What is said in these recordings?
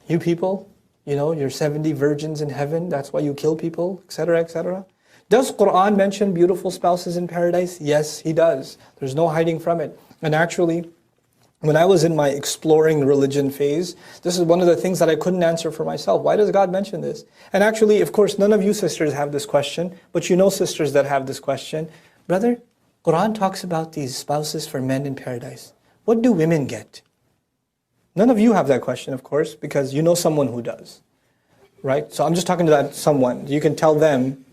You people, you're 70 virgins in heaven, that's why you kill people, etc., etc. Does Quran mention beautiful spouses in paradise? Yes, he does. There's no hiding from it. And actually, when I was in my exploring religion phase, this is one of the things that I couldn't answer for myself. Why does God mention this? And actually, of course, none of you sisters have this question, but you know sisters that have this question. Brother, Quran talks about these spouses for men in paradise. What do women get? None of you have that question, of course, because you know someone who does. Right? So I'm just talking to that someone. You can tell them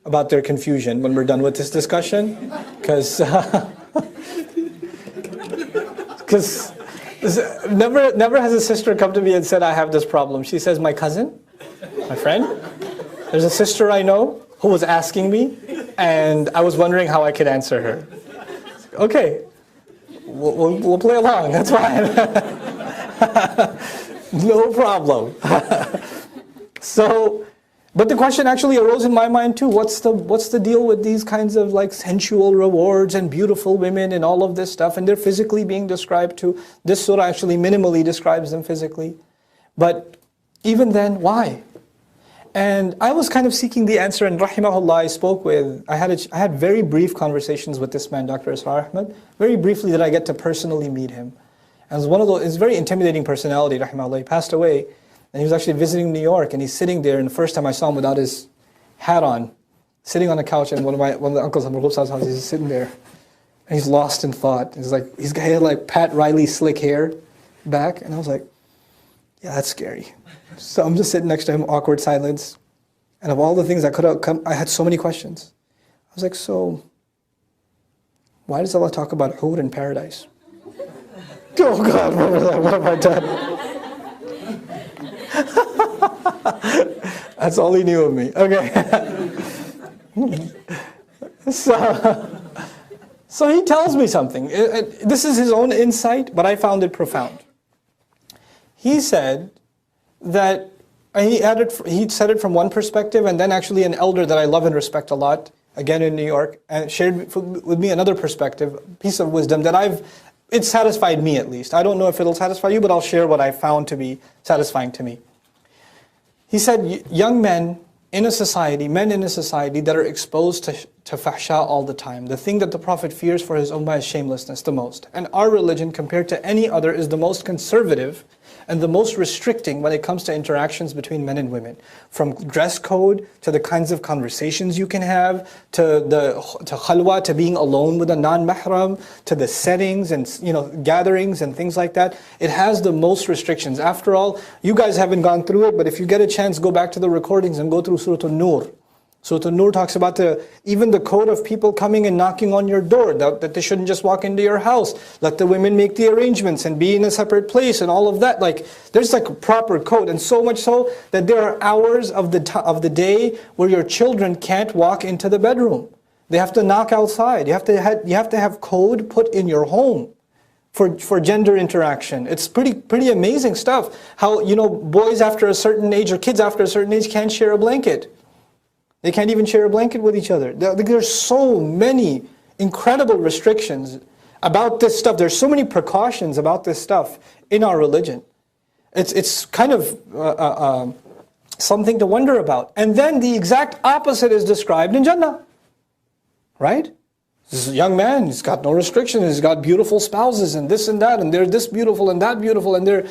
about their confusion when we're done with this discussion. Because never has a sister come to me and said, I have this problem. She says, my cousin, my friend, there's a sister I know who was asking me, and I was wondering how I could answer her. Okay, we'll play along, that's fine. No problem. But the question actually arose in my mind too. What's the deal with these kinds of like sensual rewards and beautiful women and all of this stuff? And they're physically being described too. This surah actually minimally describes them physically. But even then, why? And I was kind of seeking the answer, and rahimahullah, I had very brief conversations with this man, Dr. Israr Ahmed. Very briefly did I get to personally meet him. And it was one of those, it's a very intimidating personality, rahimahullah. He passed away. And he was actually visiting New York, and he's sitting there, and the first time I saw him without his hat on, sitting on a couch, and one of the uncles at Mahbub's house, he's sitting there, and he's lost in thought. He had like Pat Riley slick hair back, and I was like, yeah, that's scary. So I'm just sitting next to him, awkward silence, and of all the things that could have come, I had so many questions. I was like, so, why does Allah talk about Hur in paradise? Oh God, what have I done? That's all he knew of me. Okay. So he tells me something. This is his own insight, but I found it profound. He said that he said it from one perspective, and then actually an elder that I love and respect a lot, again in New York, and shared with me another perspective, piece of wisdom that it satisfied me at least. I don't know if it'll satisfy you, but I'll share what I found to be satisfying to me. He said, young men in a society that are exposed to fahsha all the time, the thing that the Prophet fears for his ummah is shamelessness the most. And our religion, compared to any other, is the most conservative and the most restricting when it comes to interactions between men and women. From dress code, to the kinds of conversations you can have, to khalwa, to being alone with a non-mahram, to the settings and gatherings and things like that. It has the most restrictions. After all, you guys haven't gone through it, but if you get a chance, go back to the recordings and go through Surah An-Nur. Surah An-Nur talks about even the code of people coming and knocking on your door, that they shouldn't just walk into your house. Let the women make the arrangements and be in a separate place and all of that. There's a proper code, and so much so that there are hours of the day where your children can't walk into the bedroom. They have to knock outside. You have to have code put in your home for gender interaction. It's pretty amazing stuff. How boys after a certain age or kids after a certain age can't share a blanket. They can't even share a blanket with each other. There's so many incredible restrictions about this stuff. There's so many precautions about this stuff in our religion. It's kind of something to wonder about. And then the exact opposite is described in Jannah. Right? This is a young man, he's got no restrictions, he's got beautiful spouses and this and that, and they're this beautiful and that beautiful, and their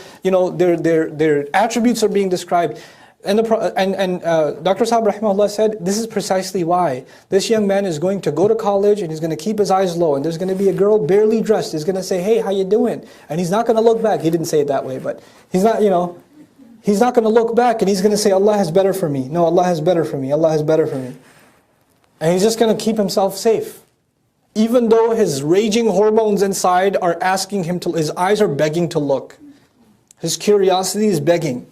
attributes are being described. And Dr. Sahab rahimahullah said, this is precisely why. This young man is going to go to college and he's going to keep his eyes low, and there's going to be a girl barely dressed. He's going to say, hey, how you doing? And he's not going to look back. He didn't say it that way, but he's not going to look back, and he's going to say, Allah has better for me. No, Allah has better for me. Allah has better for me. And he's just going to keep himself safe. Even though his raging hormones inside are asking him to, his eyes are begging to look. His curiosity is begging.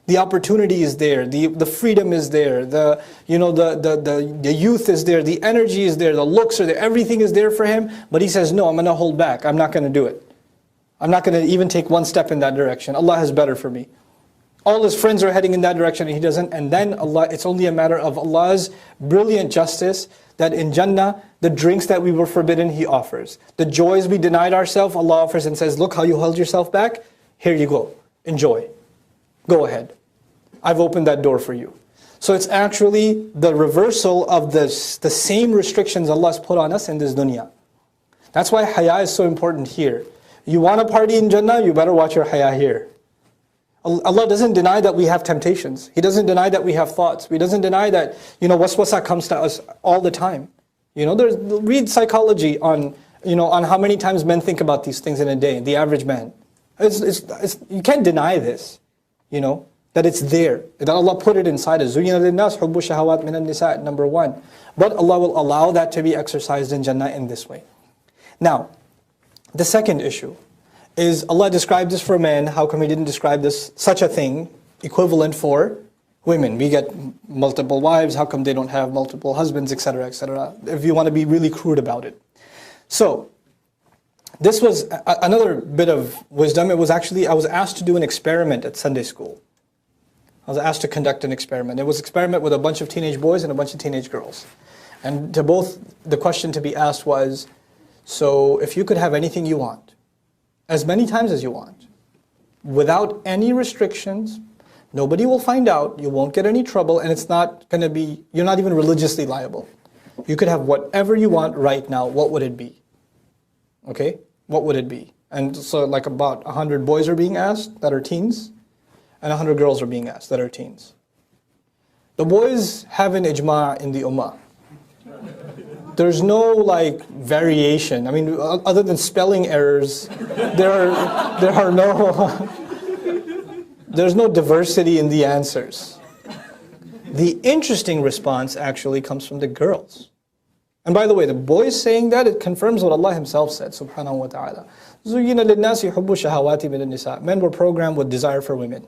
The opportunity is there, the freedom is there, the youth is there, the energy is there, the looks are there, everything is there for him. But he says, no, I'm going to hold back. I'm not going to do it. I'm not going to even take one step in that direction. Allah has better for me. All his friends are heading in that direction and he doesn't. And then it's only a matter of Allah's brilliant justice that in Jannah, the drinks that we were forbidden, He offers. The joys we denied ourselves, Allah offers and says, look how you held yourself back. Here you go. Enjoy. Go ahead. I've opened that door for you. So it's actually the reversal of the same restrictions Allah's put on us in this dunya. That's why haya is so important here. You want to party in Jannah, you better watch your haya here. Allah doesn't deny that we have temptations. He doesn't deny that we have thoughts. He doesn't deny that, waswasa comes to us all the time. Read psychology on how many times men think about these things in a day, the average man. You can't deny this, that it's there, that Allah put it inside us. زُيِّنَ لِلنَّاسِ حُبُّ الشَّهَوَاتِ مِنَ النِّسَاءِ, number one. But Allah will allow that to be exercised in Jannah in this way. Now, the second issue is Allah described this for men. How come He didn't describe such a thing equivalent for women? We get multiple wives. How come they don't have multiple husbands, etc., etc.? If you want to be really crude about it. So, this was another bit of wisdom. It was actually, I was asked to do an experiment at Sunday school. I was asked to conduct an experiment. It was an experiment with a bunch of teenage boys and a bunch of teenage girls. And to both, the question to be asked was, so if you could have anything you want, as many times as you want, without any restrictions, nobody will find out, you won't get any trouble, and it's not going to be, you're not even religiously liable. You could have whatever you want right now, what would it be? Okay? What would it be? And so like about 100 boys are being asked that are teens, and 100 girls are being asked that are teens. The boys have an ijma' in the ummah. There's no variation. I mean, other than spelling errors, there's no diversity in the answers. The interesting response actually comes from the girls. And by the way, the boys saying that, it confirms what Allah Himself said, subhanahu wa ta'ala. زُيِّنَ لِلنَّاسِ حُبُّ الشَّهَوَاتِ مِنَ النِّسَاءِ. Men were programmed with desire for women.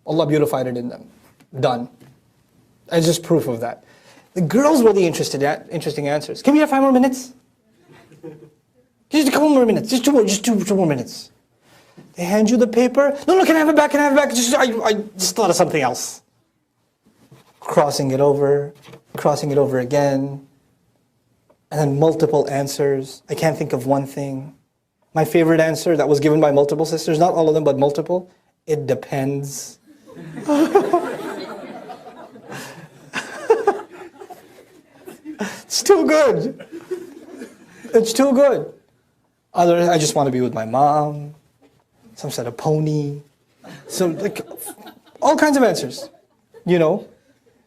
Allah beautified it in them. Done. It's just proof of that. The girls were the interesting answers. Can we have 5 more minutes? Just a couple more minutes. Just two more minutes. They hand you the paper. No, can I have it back? Can I have it back? I just thought of something else. Crossing it over again. And then multiple answers. I can't think of one thing. My favorite answer that was given by multiple sisters, not all of them, but multiple. It depends. It's too good. It's too good. I just want to be with my mom. Some sort of pony. All kinds of answers.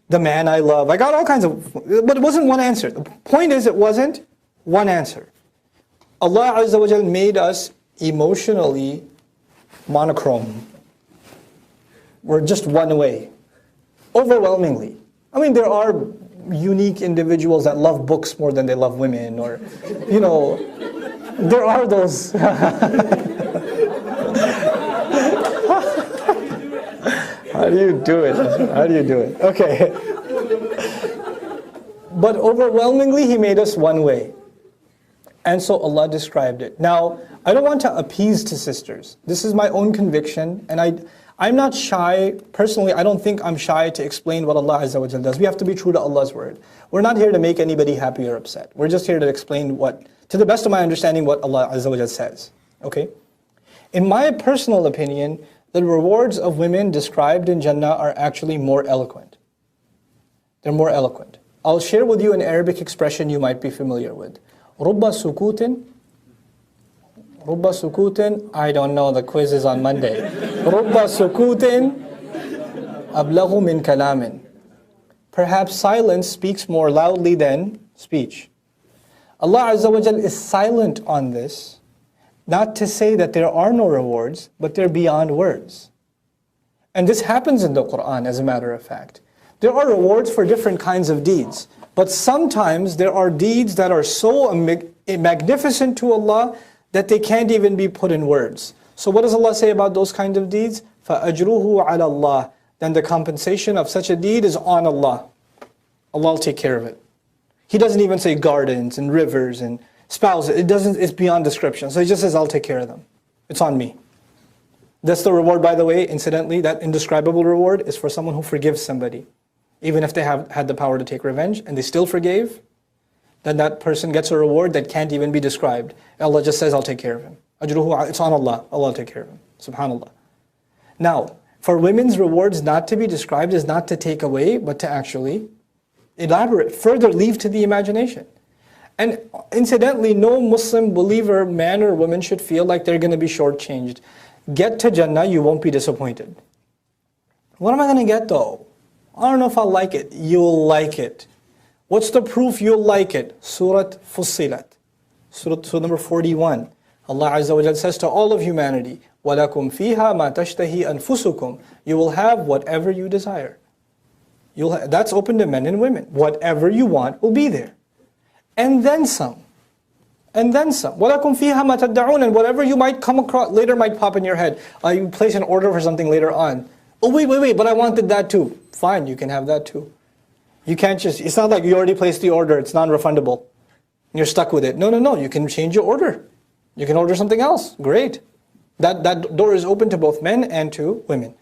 The man I love. I got all kinds of, but it wasn't one answer. The point is, it wasn't one answer. Allah Azza wa Jal made us emotionally monochrome. We're just one way. Overwhelmingly. I mean, there are unique individuals that love books more than they love women, or, there are those. How do you do it? Okay. But overwhelmingly, He made us one way. And so Allah described it. Now, I don't want to appease to sisters. This is my own conviction, and I'm not shy. Personally, I don't think I'm shy to explain what Allah Azza wa Jal does. We have to be true to Allah's word. We're not here to make anybody happy or upset. We're just here to explain to the best of my understanding, what Allah Azza wa Jal says. Okay? In my personal opinion, the rewards of women described in Jannah are actually more eloquent. They're more eloquent. I'll share with you an Arabic expression you might be familiar with. رُبَّ سُكُوتٍ. I don't know, the quiz is on Monday. رُبَّ سُكُوتٍ أَبْلَغُ مِنْ كَلَامٍ. Perhaps silence speaks more loudly than speech. Allah Azza wa Jal is silent on this, not to say that there are no rewards, but they're beyond words. And this happens in the Quran, as a matter of fact. There are rewards for different kinds of deeds, but sometimes there are deeds that are so magnificent to Allah that they can't even be put in words. So what does Allah say about those kinds of deeds? فَأَجْرُهُ عَلَى اللَّهِ. Then the compensation of such a deed is on Allah. Allah will take care of it. He doesn't even say gardens and rivers and spouses. It's beyond description. So He just says, I'll take care of them. It's on me. That's the reward, by the way, incidentally, that indescribable reward is for someone who forgives somebody. Even if they have had the power to take revenge and they still forgave, then that person gets a reward that can't even be described. Allah just says, I'll take care of him. Ajruhu, it's on Allah. Allah will take care of him. Subhanallah. Now, For women's rewards not to be described is not to take away, but to actually elaborate, further leave to the imagination. And incidentally, no Muslim believer, man or woman, should feel like they're going to be shortchanged. Get to Jannah, you won't be disappointed. What am I going to get though? I don't know if I'll like it. You'll like it. What's the proof you'll like it? Surah Fussilat. Surah number 41. Allah Azza wa Jalla says to all of humanity, وَلَكُمْ فِيهَا مَا تَشْتَهِي أَنفُسُكُمْ. You will have whatever you desire. That's open to men and women. Whatever you want will be there. And then some. And then some. وَلَكُمْ فِيهَا مَا تَدَّعُونَ. And whatever you might come across, later might pop in your head. You place an order for something later on. Oh wait, but I wanted that too. Fine, you can have that too. You can't just, it's not like you already placed the order, it's non-refundable. You're stuck with it. No, you can change your order. You can order something else. Great. That door is open to both men and to women.